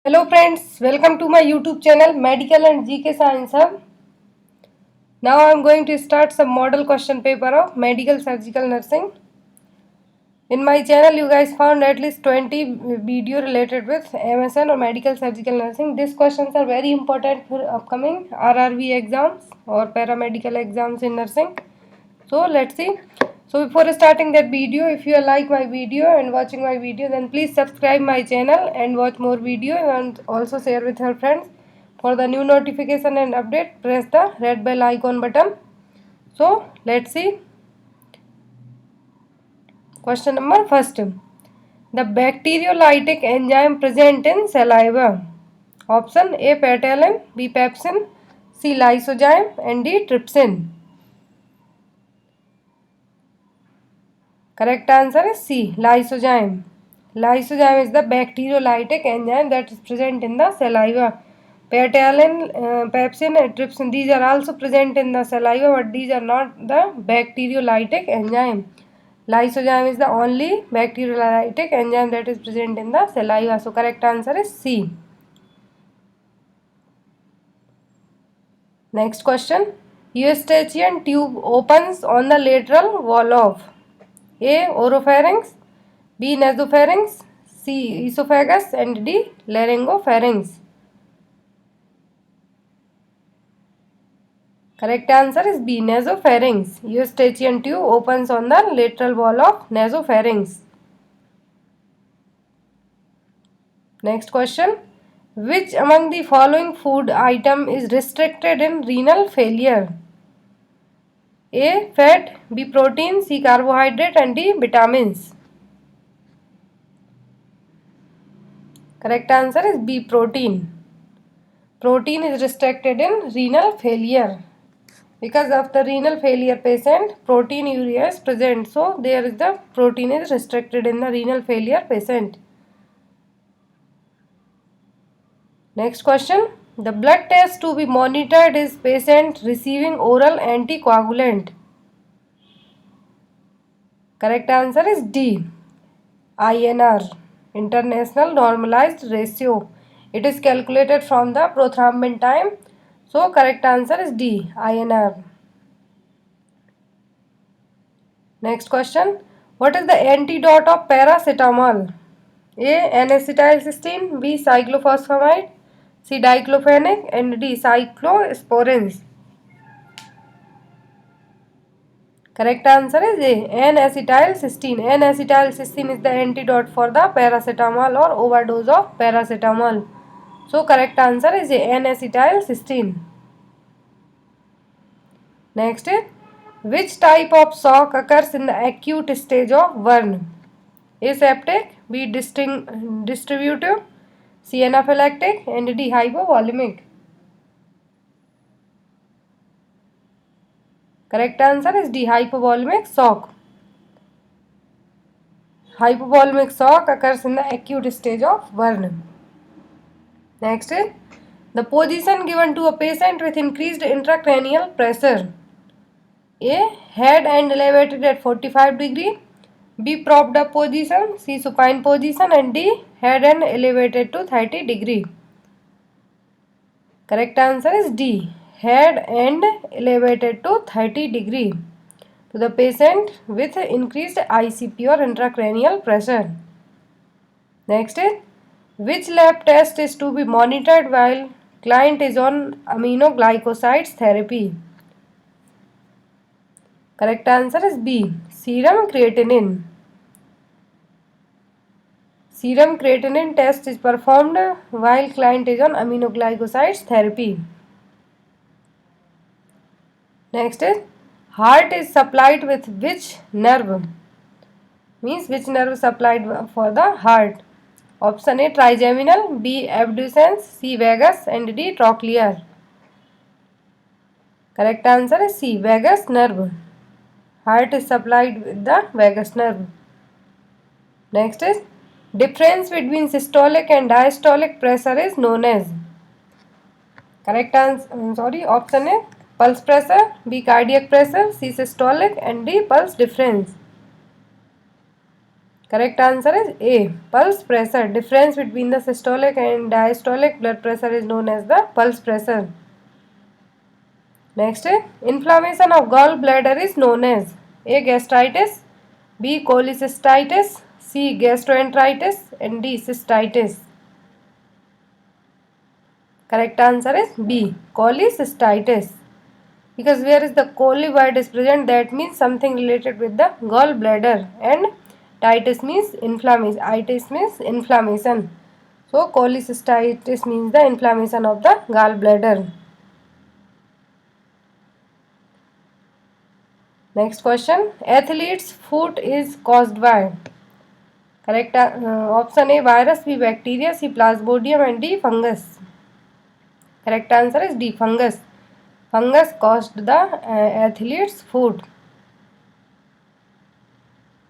Hello friends, welcome to my YouTube channel Medical and GK Science Hub. Now I am going to start some model question paper of medical surgical nursing. In my channel you guys found at least 20 video related with MSN or medical surgical nursing. These questions are very important for upcoming RRV exams or paramedical exams in nursing. So let's see. So before starting that video, if you like my video and watching my video, then please subscribe my channel and watch more videos and also share with your friends. For the new notification and update, press the red bell icon button. So let's see. Question number first. The bacteriolytic enzyme present in saliva. Option A petalin, B pepsin, C lysozyme and D trypsin. Correct answer is C, lysozyme. Lysozyme is the bacteriolytic enzyme that is present in the saliva. Petalin, pepsin and trypsin, these are also present in the saliva, but these are not the bacteriolytic enzyme. Lysozyme is the only bacteriolytic enzyme that is present in the saliva. So correct answer is C. Next question. Eustachian tube opens on the lateral wall of A. Oropharynx, B. Nasopharynx, C. Esophagus and D. Laryngopharynx. Correct answer is B. Nasopharynx. Eustachian tube opens on the lateral wall of nasopharynx. Next question. Which among the following food item is restricted in renal failure? A. Fat, B. Protein, C. Carbohydrate and D. Vitamins. Correct answer is B. Protein. Protein is restricted in renal failure. Because of the renal failure patient, proteinuria is present. So, there is the protein is restricted in the renal failure patient. Next question. The blood test to be monitored is patient receiving oral anticoagulant. Correct answer is D. INR. International Normalized Ratio. It is calculated from the prothrombin time. So, correct answer is D. INR. Next question. What is the antidote of paracetamol? A. N-acetylcysteine, B. Cyclophosphamide, C. Diclofenac and D. Cyclosporins. Correct answer is A. N-acetylcysteine. N-acetylcysteine is the antidote for the paracetamol or overdose of paracetamol. So correct answer is A. N-acetylcysteine. Next is, which type of shock occurs in the acute stage of burn? A. Septic, B. Distributive, C. Anaphylactic and D. Hypovolemic. Correct answer is D. Hypovolemic shock. Hypovolemic shock occurs in the acute stage of burn. Next is, the position given to a patient with increased intracranial pressure. A. Head and elevated at 45 degree, B. Propped up position, C. Supine position and D. Head and elevated to 30 degree. Correct answer is D. Head and elevated to 30 degree to the patient with increased ICP or intracranial pressure. Next is, which lab test is to be monitored while client is on aminoglycosides therapy? Correct answer is B. Serum creatinine. Serum creatinine test is performed while client is on aminoglycosides therapy. Next is, heart is supplied with which nerve? Means which nerve supplied for the heart? Option A trigeminal, B abducens, C vagus and D trochlear. Correct answer is C vagus nerve. Heart is supplied with the vagus nerve. Next is, difference between systolic and diastolic pressure is known as. Correct answer, option A pulse pressure, B cardiac pressure, C systolic and D pulse difference. Correct answer is A. Pulse pressure. Difference between the systolic and diastolic blood pressure is known as the pulse pressure. Next, inflammation of gallbladder is known as A. Gastritis, B. cholecystitis, C. gastroenteritis, and D. cystitis. Correct answer is B. Cholecystitis. Because where is the coli word is present, that means something related with the gallbladder, and titis means inflammation. Itis means inflammation. So cholecystitis means the inflammation of the gallbladder. Next question. Athlete's foot is caused by. Correct option A virus, B bacteria, C plasmodium, and D fungus. Correct answer is D fungus. Fungus caused the athlete's foot.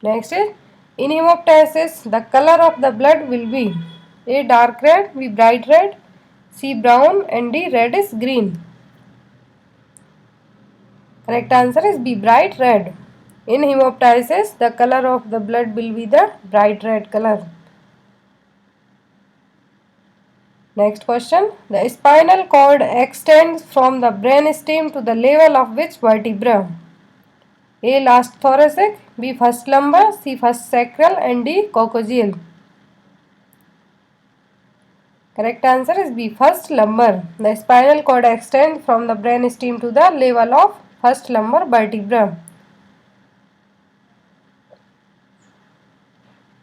Next is in hemoptysis, the color of the blood will be A dark red, B bright red, C brown, and D reddish green. Correct answer is B bright red. In hemoptysis, the color of the blood will be the bright red color. Next question. The spinal cord extends from the brainstem to the level of which vertebra? A last thoracic, B first lumbar, C first sacral, and D coccygeal. Correct answer is B first lumbar. The spinal cord extends from the brainstem to the level of first lumbar vertebra.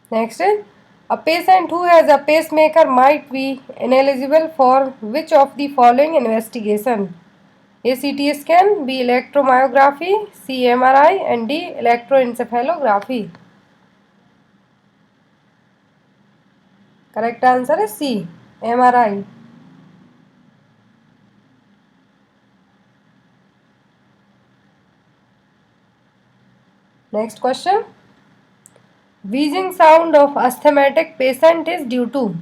Next is a patient who has a pacemaker might be ineligible for which of the following investigation? A CT scan, B electromyography, C MRI, and D electroencephalography. Correct answer is C MRI. Next question. Wheezing sound of asthmatic patient is due to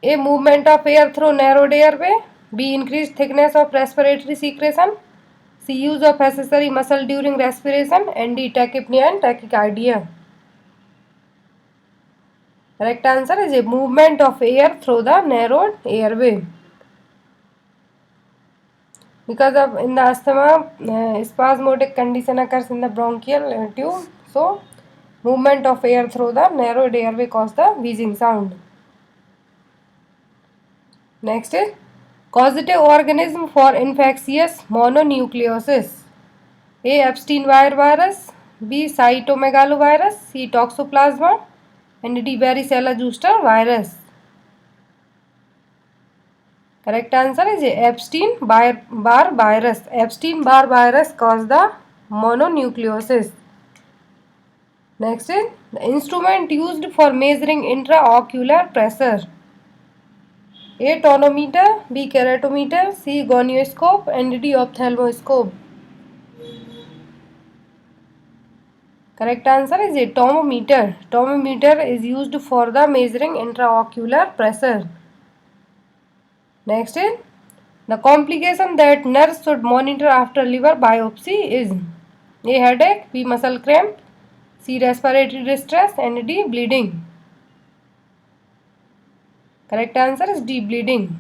A movement of air through narrowed airway, B increased thickness of respiratory secretion, C use of accessory muscle during respiration, and D tachypnea and tachycardia. Correct answer is a movement of air through the narrowed airway. Because of in the asthma, spasmodic condition occurs in the bronchial tube, so movement of air through the narrowed airway causes the wheezing sound. Next is causative organism for infectious mononucleosis. A. Epstein-Barr virus, B. cytomegalovirus, C. toxoplasma, and D. varicella zoster virus. Correct answer is A. Epstein-Barr virus. Epstein-Barr virus causes the mononucleosis. Next is the instrument used for measuring intraocular pressure. A. Tonometer, B. keratometer, C. gonioscope, and D. ophthalmoscope. Correct answer is A. Tomometer. Tomometer is used for the measuring intraocular pressure. Next is the complication that nurse should monitor after liver biopsy is A. headache, B. muscle cramp, C. respiratory distress, and D. bleeding. Correct answer is D. bleeding.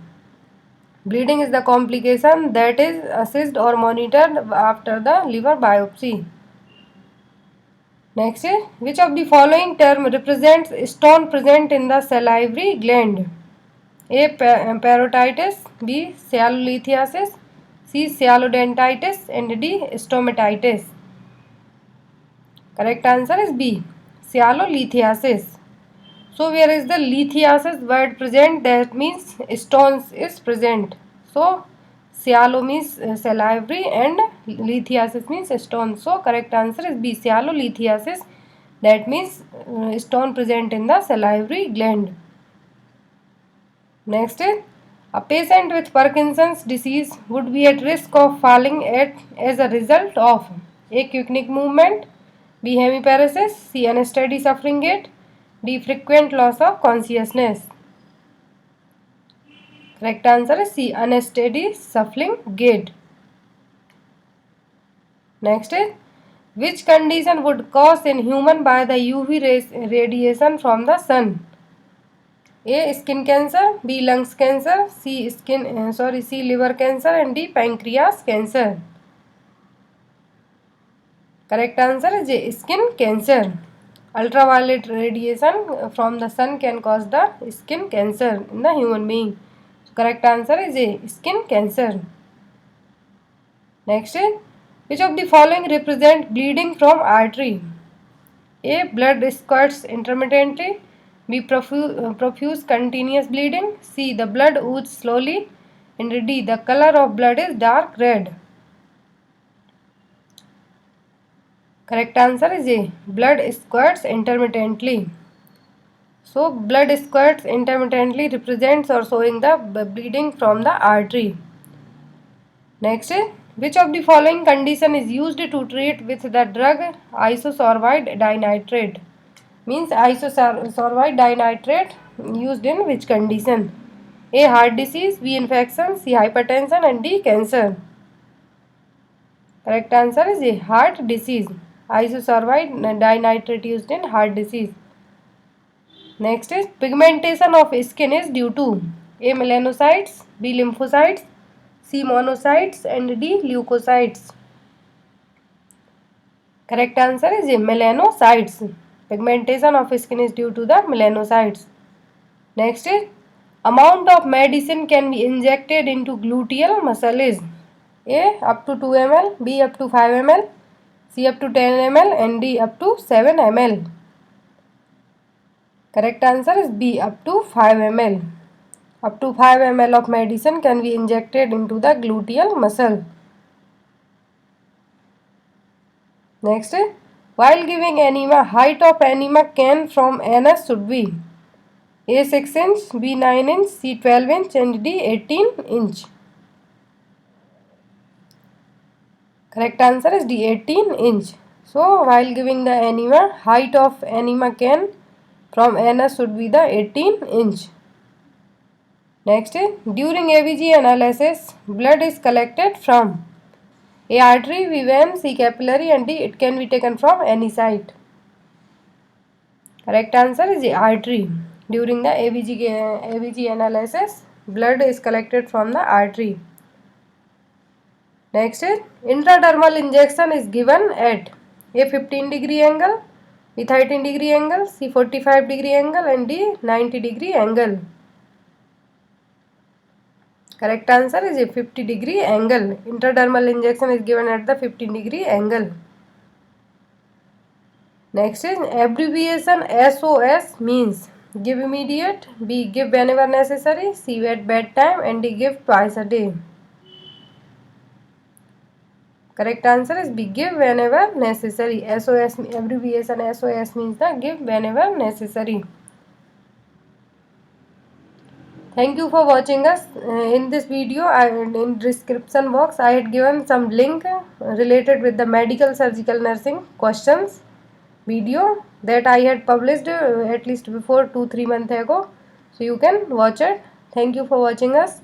Bleeding is the complication that is assessed or monitored after the liver biopsy. Next is which of the following term represents stone present in the salivary gland? A. Parotitis, B. Sialolithiasis, C. Sialodentitis, and D. Stomatitis. Correct answer is B. Sialolithiasis. So where is the lithiasis word present? That means stones is present. So sialo means salivary and lithiasis means stone. So correct answer is B. Sialolithiasis. That means stone present in the salivary gland. Next is a patient with Parkinson's disease would be at risk of falling as a result of A. Quick movement, B. hemiparesis, C. unsteady suffering gait, D. frequent loss of consciousness. Correct answer is C. unsteady suffering gait. Next is Which condition would cause in human by the UV radiation from the sun? A. Skin cancer, B. Lungs cancer, C. Liver cancer, and D. Pancreas cancer. Correct answer is A. Skin cancer. Ultraviolet radiation from the sun can cause the skin cancer in the human being. Correct answer is A. Skin cancer. Next is, which of the following represent bleeding from artery? A. Blood squirts intermittently. B. Profuse continuous bleeding. C. The blood oozes slowly. And D. The color of blood is dark red. Correct answer is A. Blood squirts intermittently. So, blood squirts intermittently represents or showing the bleeding from the artery. Next is, which of the following condition is used to treat with the drug isosorbide dinitrate? Means isosorbide dinitrate used in which condition? A. Heart disease, B. Infection, C. Hypertension, and D. Cancer. Correct answer is A. Heart disease. Isosorbide dinitrate used in heart disease. Next is, pigmentation of skin is due to A. Melanocytes, B. Lymphocytes, C. Monocytes, and D. Leukocytes. Correct answer is A. Melanocytes. Pigmentation of skin is due to the melanocytes. Next is, amount of medicine can be injected into gluteal muscle is A. Up to 2 ml, B. Up to 5 ml, C. Up to 10 ml, and D. Up to 7 ml. Correct answer is B. Up to 5 ml. Up to 5 ml of medicine can be injected into the gluteal muscle. Next, while giving enema, height of enema can from anus should be A. 6 inch, B. 9 inch, C. 12 inch, and D. 18 inch. Correct answer is D. 18 inch. So, while giving the enema, height of enema can from anus should be the 18 inch. Next, during ABG analysis, blood is collected from A. Artery, B. vein, C. capillary, and D. It can be taken from any site. Correct answer is A. Artery. During the ABG analysis, blood is collected from the artery. Next is, intradermal injection is given at A. 15-degree angle, B. 13-degree angle, C. 45-degree angle, and D. 90-degree angle. Correct answer is A. 50-degree angle. Intradermal injection is given at the 15-degree angle. Next is, abbreviation SOS means give immediate, B. give whenever necessary, C. at bedtime, and D. give twice a day. Correct answer is B. give whenever necessary. SOS abbreviation SOS means the give whenever necessary. Thank you for watching us. In this video, in description box, I had given some link related with the medical surgical nursing questions video that I had published at least before 2-3 months ago. So you can watch it. Thank you for watching us.